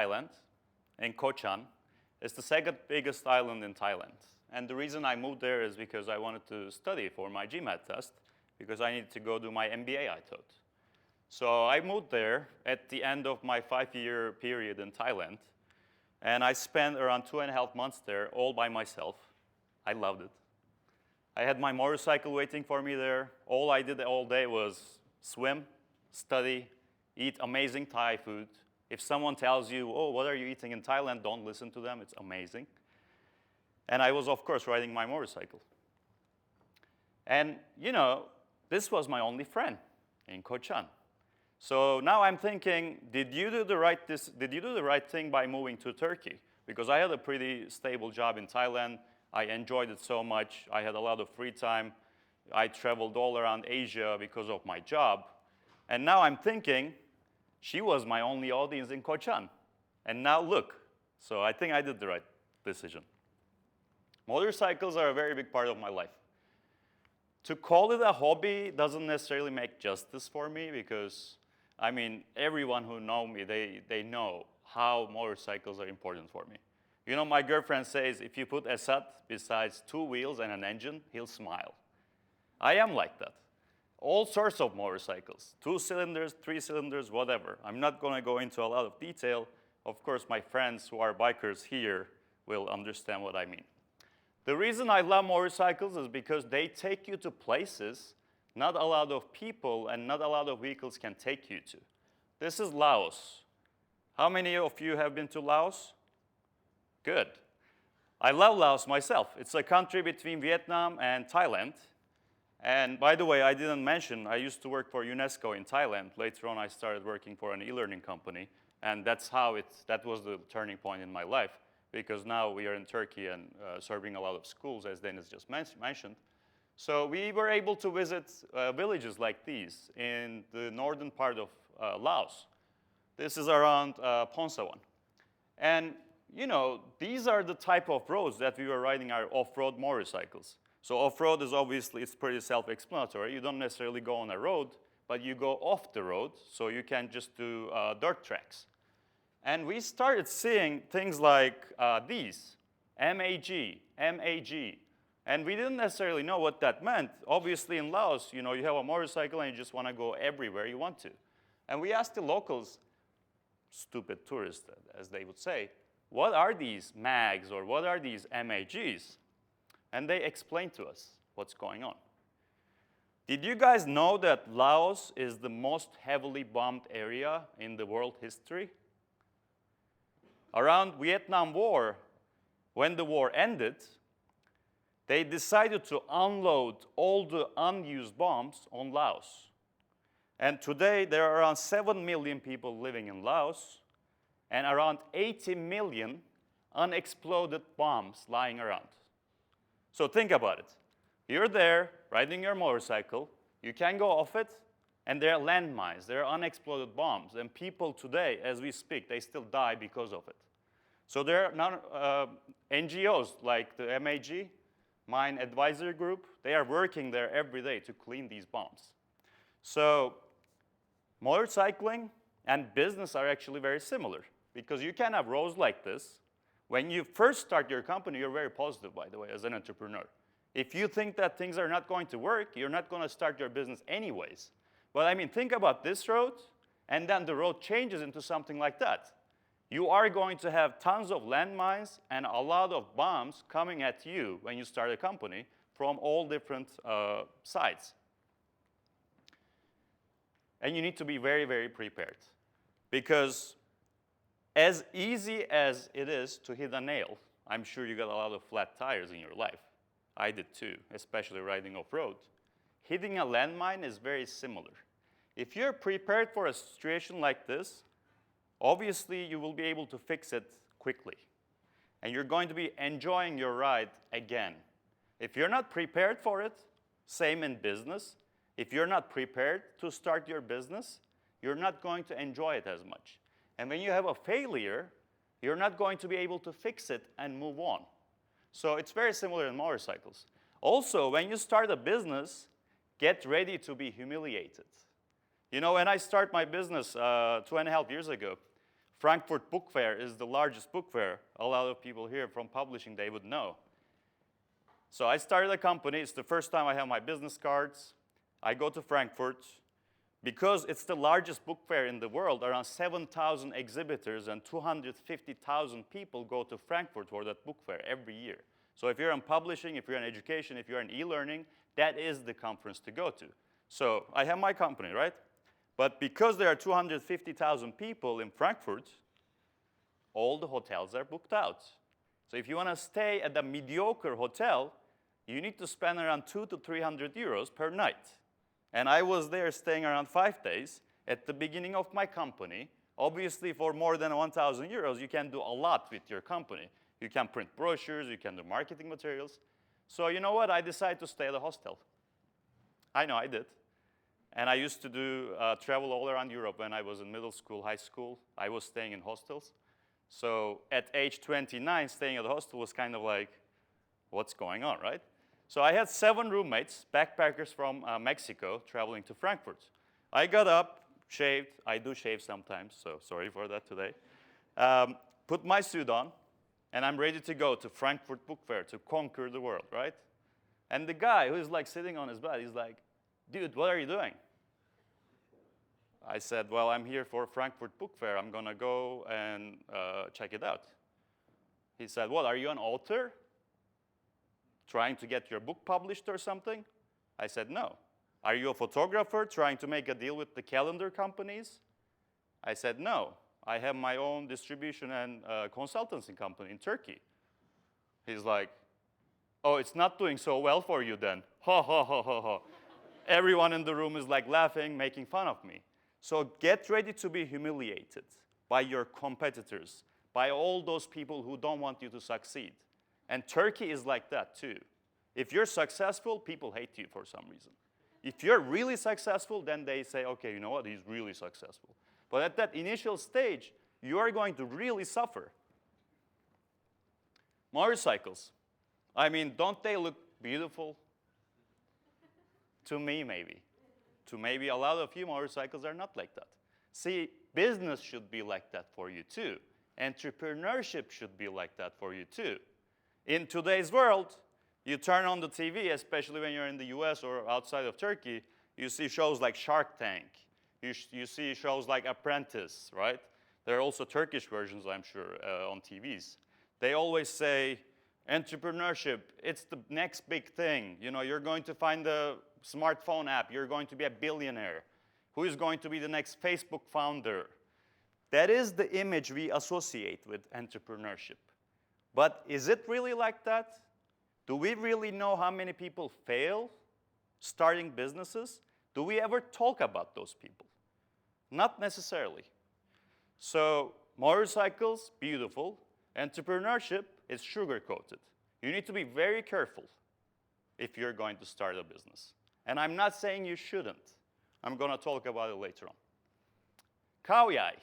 Thailand, in Koh Chan. It's the second biggest island in Thailand. And the reason I moved there is because I wanted to study for my GMAT test, because I needed to go do my MBA, I thought. So I moved there at the end of my 5-year period in Thailand. And I spent around 2.5 months there all by myself. I loved it. I had my motorcycle waiting for me there. All I did all day was swim, study, eat amazing Thai food. If someone tells you, oh, what are you eating in Thailand, don't listen to them. It's amazing. And I was, of course, riding my motorcycle. And, you know, this was my only friend in Koh Chan. So now I'm thinking, did you do the right thing by moving to Turkey? Because I had a pretty stable job in Thailand. I enjoyed it so much. I had a lot of free time. I traveled all around Asia because of my job. And now I'm thinking, she was my only audience in Koh Chan. And now look. So I think I did the right decision. Motorcycles are a very big part of my life. To call it a hobby doesn't necessarily make justice for me because, I mean, everyone who knows me, they know how motorcycles are important for me. You know, my girlfriend says, if you put Esat besides 2 wheels and an engine, he'll smile. I am like that. All sorts of motorcycles, 2 cylinders, 3 cylinders, whatever. I'm not going to go into a lot of detail. Of course, my friends who are bikers here will understand what I mean. The reason I love motorcycles is because they take you to places not a lot of people and not a lot of vehicles can take you to. This is Laos. How many of you have been to Laos? Good. I love Laos myself. It's a country between Vietnam and Thailand. And by the way, I didn't mention, I used to work for UNESCO in Thailand. Later on, I started working for an e-learning company. And that was the turning point in my life, because now we are in Turkey and serving a lot of schools, as Dennis just mentioned. So we were able to visit villages like these in the northern part of Laos. This is around Ponsawan. And, you know, these are the type of roads that we were riding our off-road motorcycles. So off-road is obviously, it's pretty self-explanatory. You don't necessarily go on a road, but you go off the road, so you can just do dirt tracks. And we started seeing things like these, MAG, MAG. And we didn't necessarily know what that meant. Obviously in Laos, you know, you have a motorcycle and you just want to go everywhere you want to. And we asked the locals, stupid tourists, as they would say, what are these MAGs or what are these MAGs? And they explained to us what's going on. Did you guys know that Laos is the most heavily bombed area in the world history? Around Vietnam War, when the war ended, they decided to unload all the unused bombs on Laos. And today, there are around 7 million people living in Laos and around 80 million unexploded bombs lying around. So think about it. You're there, riding your motorcycle, you can go off it, and there are landmines, there are unexploded bombs, and people today, as we speak, they still die because of it. So there are NGOs like the MAG, Mine Advisory Group, they are working there every day to clean these bombs. So motorcycling and business are actually very similar because you can have roles like this. When you first start your company, you're very positive, by the way, as an entrepreneur. If you think that things are not going to work, you're not going to start your business anyways. But I mean, think about this road, and then the road changes into something like that. You are going to have tons of landmines and a lot of bombs coming at you when you start a company from all different sides. And you need to be very, very prepared. Because as easy as it is to hit a nail, I'm sure you got a lot of flat tires in your life. I did too, especially riding off-road. Hitting a landmine is very similar. If you're prepared for a situation like this, obviously, you will be able to fix it quickly. And you're going to be enjoying your ride again. If you're not prepared for it, same in business. If you're not prepared to start your business, you're not going to enjoy it as much. And when you have a failure, you're not going to be able to fix it and move on. So it's very similar in motorcycles. Also, when you start a business, get ready to be humiliated. You know, when I started my business 2.5 years ago, Frankfurt Book Fair is the largest book fair. A lot of people here from publishing, they would know. So I started a company. It's the first time I have my business cards. I go to Frankfurt. Because it's the largest book fair in the world, around 7,000 exhibitors and 250,000 people go to Frankfurt for that book fair every year. So if you're in publishing, if you're in education, if you're in e-learning, that is the conference to go to. So I have my company, right? But because there are 250,000 people in Frankfurt, all the hotels are booked out. So if you want to stay at a mediocre hotel, you need to spend around 200 to 300 euros per night. And I was there staying around 5 days at the beginning of my company. Obviously, for more than 1,000 euros, you can do a lot with your company. You can print brochures, you can do marketing materials. So you know what? I decided to stay at a hostel. I know I did. And I used to do travel all around Europe when I was in middle school, high school. I was staying in hostels. So at age 29, staying at a hostel was kind of like, what's going on, right? So I had 7 roommates, backpackers from Mexico, traveling to Frankfurt. I got up, shaved. I do shave sometimes, so sorry for that today. Put my suit on, and I'm ready to go to Frankfurt Book Fair to conquer the world, right? And the guy who is like sitting on his bed, he's like, dude, what are you doing? I said, well, I'm here for Frankfurt Book Fair. I'm going to go and check it out. He said, what, are you an author? Trying to get your book published or something? I said, no. Are you a photographer trying to make a deal with the calendar companies? I said, no. I have my own distribution and consultancy company in Turkey. He's like, oh, it's not doing so well for you then. Ha, ha, ha, ha, ha. Everyone in the room is like laughing, making fun of me. So get ready to be humiliated by your competitors, by all those people who don't want you to succeed. And Turkey is like that too. If you're successful, people hate you for some reason. If you're really successful, then they say, okay, you know what, he's really successful. But at that initial stage, you are going to really suffer. Motorcycles. I mean, don't they look beautiful? To me, maybe. To maybe a lot of you, motorcycles are not like that. See, business should be like that for you too. Entrepreneurship should be like that for you too. In today's world, you turn on the TV, especially when you're in the US or outside of Turkey, you see shows like Shark Tank. You see shows like Apprentice, right? There are also Turkish versions, I'm sure, on TVs. They always say, entrepreneurship, it's the next big thing. You know, you're going to find a smartphone app. You're going to be a billionaire. Who is going to be the next Facebook founder? That is the image we associate with entrepreneurship. But is it really like that? Do we really know how many people fail starting businesses? Do we ever talk about those people? Not necessarily. So motorcycles, beautiful. Entrepreneurship is sugar-coated. You need to be very careful if you're going to start a business. And I'm not saying you shouldn't. I'm going to talk about it later on. Khao Yai.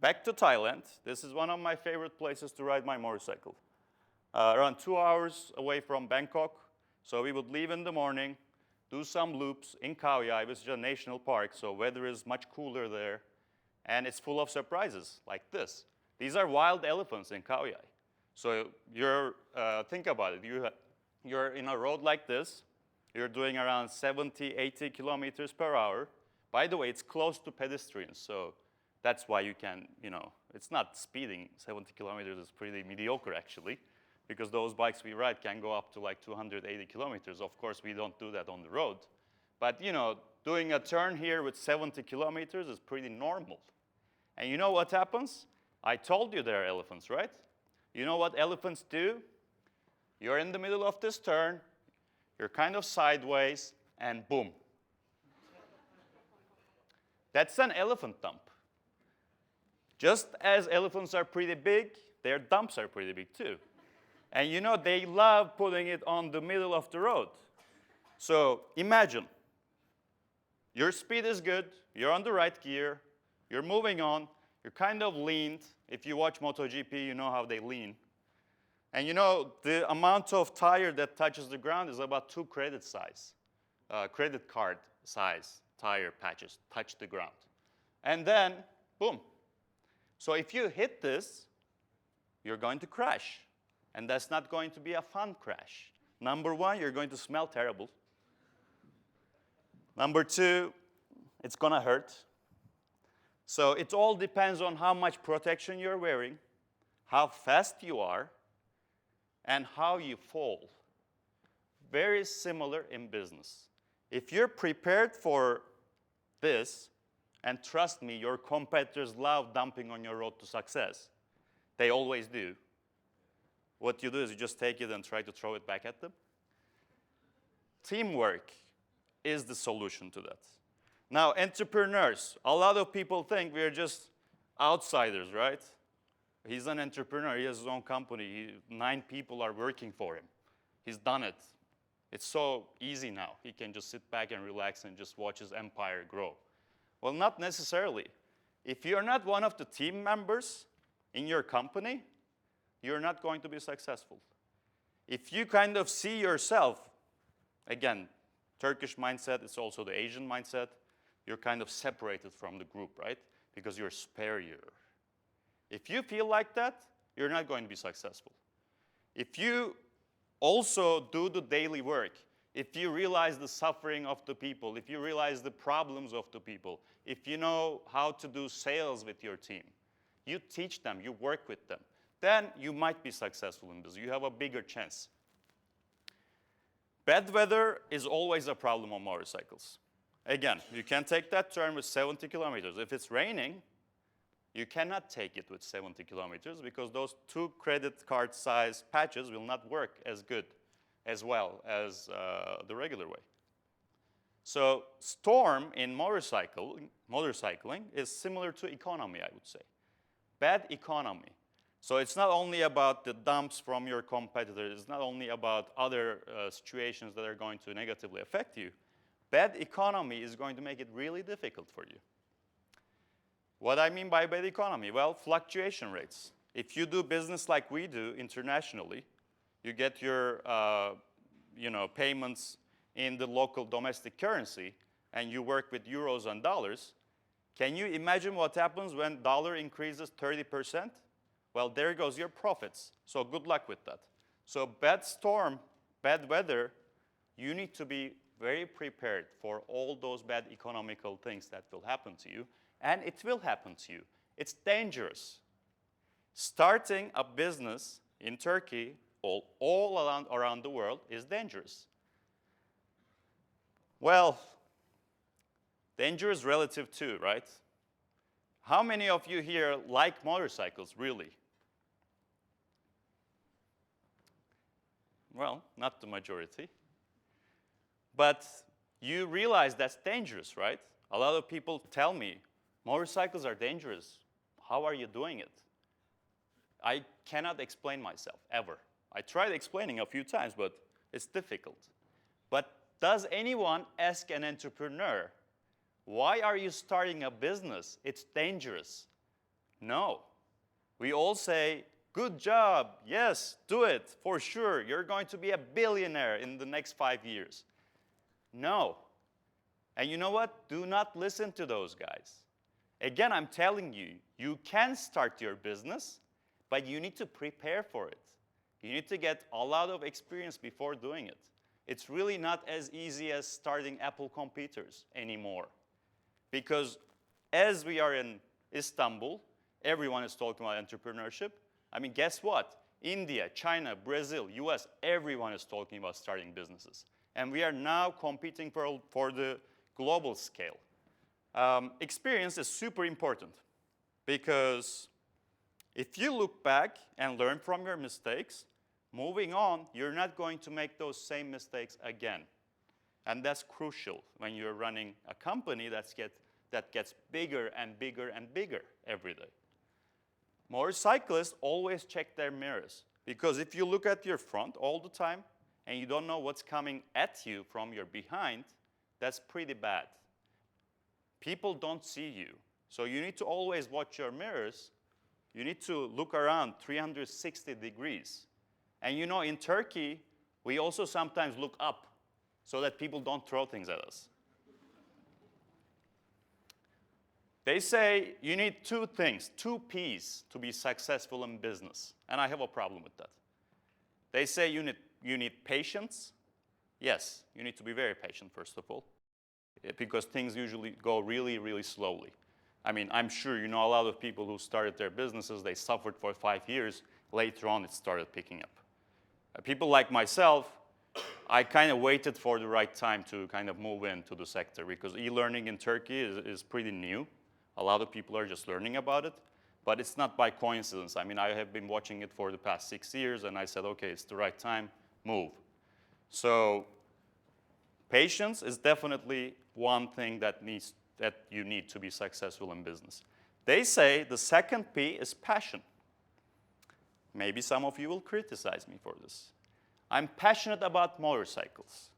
Back to Thailand. This is one of my favorite places to ride my motorcycle. Around 2 hours away from Bangkok. So we would leave in the morning, do some loops in Khao Yai, which is a national park, so weather is much cooler there. And it's full of surprises like this. These are wild elephants in Khao Yai. So think about it. You're in a road like this. You're doing around 70, 80 kilometers per hour. By the way, it's close to pedestrians, so that's why you can, it's not speeding. 70 kilometers is pretty mediocre, actually, because those bikes we ride can go up to like 280 kilometers. Of course, we don't do that on the road. But, doing a turn here with 70 kilometers is pretty normal. And you know what happens? I told you there are elephants, right? You know what elephants do? You're in the middle of this turn, you're kind of sideways, and boom. That's an elephant dump. Just as elephants are pretty big, their dumps are pretty big too. And they love putting it on the middle of the road. So imagine, your speed is good, you're on the right gear, you're moving on, you're kind of leaned. If you watch MotoGP, you know how they lean. And the amount of tire that touches the ground is about 2 credit card size tire patches touch the ground. And then, boom, So if you hit this, you're going to crash. And that's not going to be a fun crash. Number one, you're going to smell terrible. Number two, it's going to hurt. So it all depends on how much protection you're wearing, how fast you are, and how you fall. Very similar in business. If you're prepared for this, and trust me, your competitors love dumping on your road to success. They always do. What you do is you just take it and try to throw it back at them. Teamwork is the solution to that. Now, entrepreneurs, a lot of people think we're just outsiders, right? He's an entrepreneur. He has his own company. 9 people are working for him. He's done it. It's so easy now. He can just sit back and relax and just watch his empire grow. Well, not necessarily. If you're not one of the team members in your company, you're not going to be successful. If you kind of see yourself, again, Turkish mindset, it's also the Asian mindset, you're kind of separated from the group, right? Because you're superior. If you feel like that, you're not going to be successful. If you also do the daily work, if you realize the suffering of the people, if you realize the problems of the people, if you know how to do sales with your team, you teach them, you work with them, then you might be successful in this. You have a bigger chance. Bad weather is always a problem on motorcycles. Again, you can take that turn with 70 kilometers. If it's raining, you cannot take it with 70 kilometers because those 2 credit card size patches will not work as good, as well as the regular way. So storm in motorcycling is similar to economy, I would say. Bad economy. So it's not only about the dumps from your competitors, it's not only about other situations that are going to negatively affect you. Bad economy is going to make it really difficult for you. What I mean by bad economy? Well, fluctuation rates. If you do business like we do internationally, you get your payments in the local domestic currency, and you work with euros and dollars. Can you imagine what happens when dollar increases 30%? Well, there goes your profits. So good luck with that. So bad storm, bad weather, you need to be very prepared for all those bad economical things that will happen to you. And it will happen to you. It's dangerous. Starting a business in Turkey, all around the world, is dangerous. Well, danger is relative too, right? How many of you here like motorcycles, really? Well, not the majority. But you realize that's dangerous, right? A lot of people tell me, motorcycles are dangerous. How are you doing it? I cannot explain myself, ever. I tried explaining a few times, but it's difficult. But does anyone ask an entrepreneur, why are you starting a business? It's dangerous. No. We all say, good job, yes, do it, for sure. You're going to be a billionaire in the next 5 years. No. And you know what? Do not listen to those guys. Again, I'm telling you, you can start your business, but you need to prepare for it. You need to get a lot of experience before doing it. It's really not as easy as starting Apple computers anymore. Because as we are in Istanbul, everyone is talking about entrepreneurship. I mean, guess what? India, China, Brazil, US, everyone is talking about starting businesses. And we are now competing for the global scale. Experience is super important because if you look back and learn from your mistakes, moving on, you're not going to make those same mistakes again. And that's crucial when you're running a company that gets bigger and bigger and bigger every day. Motorcyclists always check their mirrors because if you look at your front all the time and you don't know what's coming at you from your behind, that's pretty bad. People don't see you. So you need to always watch your mirrors. You need to look around 360 degrees. And you know, in Turkey, we also sometimes look up so that people don't throw things at us. They say you need two things, two P's to be successful in business. And I have a problem with that. They say you need patience. Yes, you need to be very patient, first of all, because things usually go really, really slowly. I mean, I'm sure you know a lot of people who started their businesses, they suffered for 5 years. Later on, it started picking up. People like myself, I kind of waited for the right time to kind of move into the sector because e-learning in Turkey is pretty new. A lot of people are just learning about it, but it's not by coincidence. I mean, I have been watching it for the past 6 years, and I said, okay, it's the right time, move. So patience is definitely one thing that you need to be successful in business. They say the second P is passion. Maybe some of you will criticize me for this. I'm passionate about motorcycles.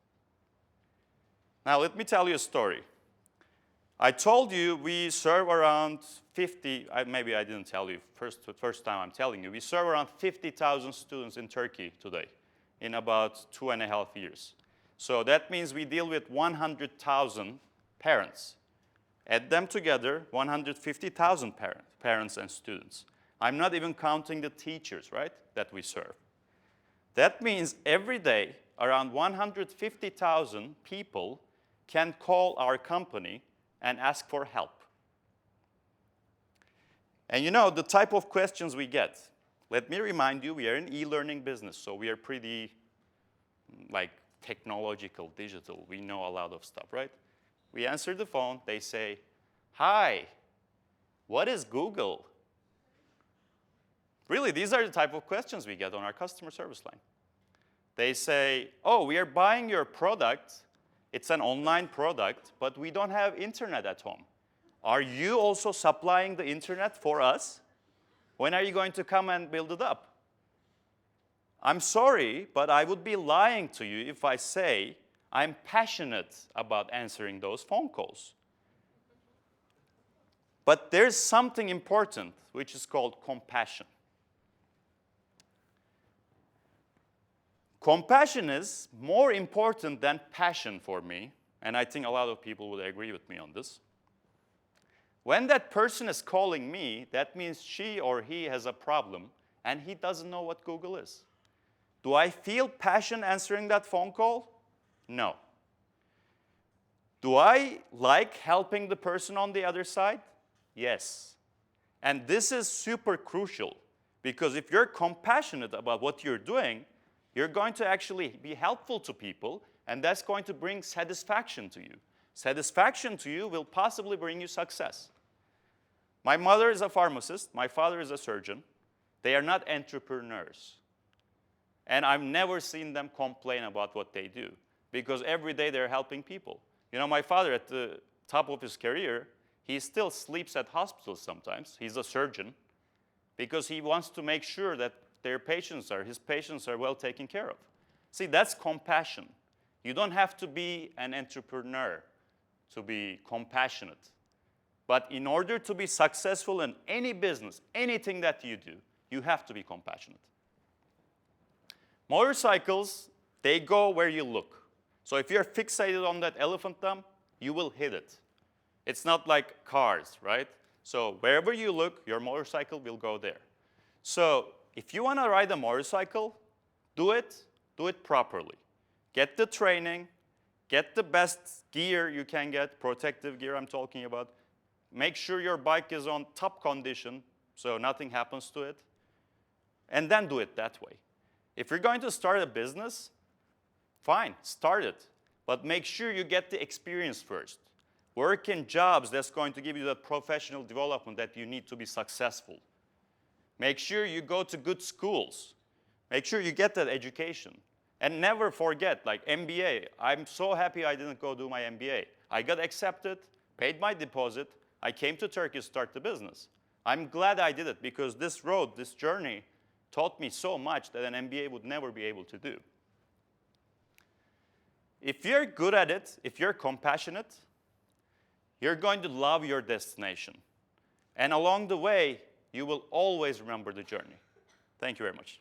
Now, let me tell you a story. I told you we serve around 50, maybe I didn't tell you, first time I'm telling you, we serve around 50,000 students in Turkey today in about 2.5 years. So that means we deal with 100,000 parents. Add them together, 150,000 parents and students. I'm not even counting the teachers, right, that we serve. That means every day, around 150,000 people can call our company and ask for help. And you know, the type of questions we get, let me remind you, we are an e-learning business, so we are pretty, like, technological, digital. We know a lot of stuff, right? We answer the phone, they say, hi, what is Google? Really, these are the type of questions we get on our customer service line. They say, oh, we are buying your product. It's an online product, but we don't have internet at home. Are you also supplying the internet for us? When are you going to come and build it up? I'm sorry, but I would be lying to you if I say I'm passionate about answering those phone calls. But there's something important, which is called compassion. Compassion is more important than passion for me, and I think a lot of people would agree with me on this. When that person is calling me, that means she or he has a problem, and he doesn't know what Google is. Do I feel passion answering that phone call? No. Do I like helping the person on the other side? Yes. And this is super crucial, because if you're compassionate about what you're doing, you're going to actually be helpful to people, and that's going to bring satisfaction to you. Satisfaction to you will possibly bring you success. My mother is a pharmacist. My father is a surgeon. They are not entrepreneurs. And I've never seen them complain about what they do, because every day they're helping people. You know, my father, at the top of his career, he still sleeps at hospitals sometimes. He's a surgeon, because he wants to make sure that his patients are well taken care of. See, that's compassion. You don't have to be an entrepreneur to be compassionate. But in order to be successful in any business, anything that you do, you have to be compassionate. Motorcycles, they go where you look. So if you're fixated on that elephant thumb, you will hit it. It's not like cars, right? So wherever you look, your motorcycle will go there. So if you want to ride a motorcycle, do it properly. Get the training, get the best gear you can get, protective gear I'm talking about. Make sure your bike is on top condition so nothing happens to it. And then do it that way. If you're going to start a business, fine, start it. But make sure you get the experience first. Work in jobs that's going to give you that professional development that you need to be successful. Make sure you go to good schools. Make sure you get that education. And never forget, like MBA. I'm so happy I didn't go do my MBA. I got accepted, paid my deposit. I came to Turkey to start the business. I'm glad I did it, because this road, this journey, taught me so much that an MBA would never be able to do. If you're good at it, if you're compassionate, you're going to love your destination. And along the way, you will always remember the journey. Thank you very much.